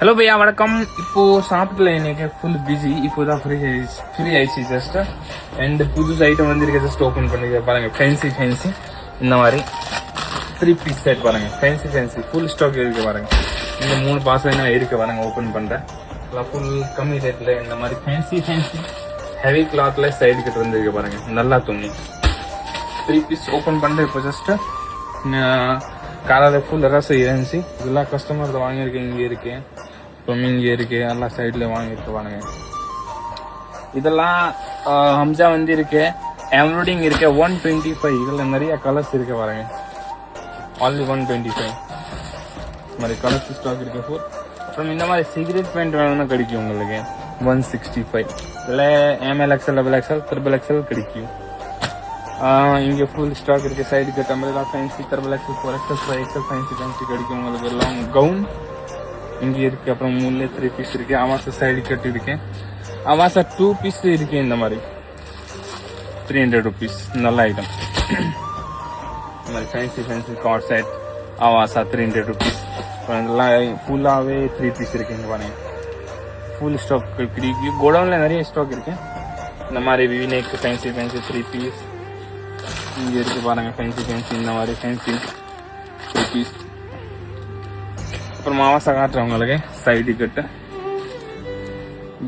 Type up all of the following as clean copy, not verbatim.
hello भैया वणकम இப்போ சாப்பிட்டல எனக்கு ஃபுல் பிஸி இப்போதான் ஃப்ரீ ஆயிடுச்சு ஜஸ்ட் அண்ட் புது ஐட்டம் வந்திருக்கு ஜஸ்ட் ஓபன் பண்ணி பாருங்க ஃபேன்சி இந்த மாதிரி 3 பீஸ் செட் பாருங்க ஃபேன்சி ஃபுல் ஸ்டாக் இருக்கு பாருங்க இந்த 3 பாசைனா இருக்கு பாருங்க ஓபன் பண்றேன் ஃபுல் கம்மி ரேட்ல இந்த மாதிரி ஃபேன்சி ஹெவி கிளாத்ல சைடு கட் வந்திருக்கு பாருங்க நல்லா துணி 3 பீஸ் ஓபன் பண்றேன் இப்போ ஜஸ்ட் காலையில் ஃபுல் ரசம் இருந்துச்சு இதெல்லாம் கஸ்டமர் வாங்கியிருக்கேன் இங்கே இருக்கு இங்கே இருக்கு எல்லாம் சைட்ல வாங்கிட்டு வாங்க இதெல்லாம் ஹம்சா வந்து இருக்கு எம்ப்ராய்டிங் இருக்கு 125 இதுல நிறைய கலர்ஸ் இருக்கு பாருங்க only 125 மாதிரி கலர்ஸ் ஸ்டாக் இருக்கு ஃபுல் அப்புறம் இந்த மாதிரி சிகரெட் பேண்ட் வேணும்னா கிடைக்கும் உங்களுக்கு 165 இதுல ML XL double XL triple XL கிடைக்கும் இங்க ஃபுல் ஸ்டாக் இருக்கு side cut அம்பரேலா fancy triple XL 4XL 5XL fancy கிடைக்கும் உங்களுக்கு லாங் கவுன் இங்க இருக்கு அப்புறம் மூணுல 3 பீஸ் இருக்கு அவாசா சைடு கட் இருக்கு அவாசா 2 பீஸ் இருக்கு இந்த மாதிரி 300 rupees நல்ல ஐட்டம் இந்த மாதிரி fancy card set Avaasa 300 rupees இதெல்லாம் ஃபுல்லாவே 3 பீஸ் இருக்கு இங்க பாருங்க ஃபுல் ஸ்டாக் கிடைக்கும் கோடவுன்ல நிறைய ஸ்டாக் இருக்கு இந்த மாதிரி வினேக் ஃபேன்சி 3 பீஸ் இங்க இருக்கு பாருங்க ஃபேன்சி இந்த மாதிரி ஃபேன்சி 3 பீஸ் அப்புறம் மாவாசா காட்டுறேன் உங்களுக்கு சைடு கட்டு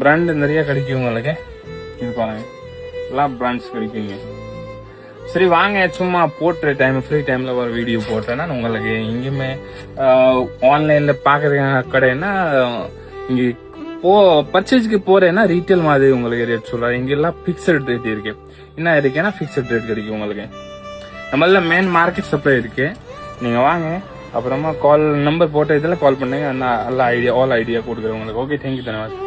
பிராண்ட் நிறைய கிடைக்கும் உங்களுக்கு இது பாருங்க எல்லாம் பிராண்ட்ஸ் கிடைக்குங்க சரி வாங்க சும்மா போட்டுற டைம் ஃப்ரீ டைம்ல ஒரு வீடியோ போட்டேன்னா உங்களுக்கு எங்கேயுமே ஆன்லைன்ல பாக்குற கடைன்னா இங்க பர்ச்சேஸ்க்கு போறேன்னா ரீட்டைல் மாதிரி உங்களுக்கு ரேட் சொல்றாரு இங்க எல்லாம் பிக்சட் ரேட் இருக்கு என்ன இருக்குன்னா பிக்சட் ரேட் கிடைக்கும் உங்களுக்கு நம்மள மெயின் மார்க்கெட் சப்ளை இருக்கு நீங்க வாங்க அப்புறமா கால் நம்பர் போட்ட இதில் கால் பண்ணுங்க நான் எல்லா ஐடியா ஆல் ஐடியா கொடுக்குறேன் உங்களுக்கு ஓகே தேங்க்யூ தன்யவாத்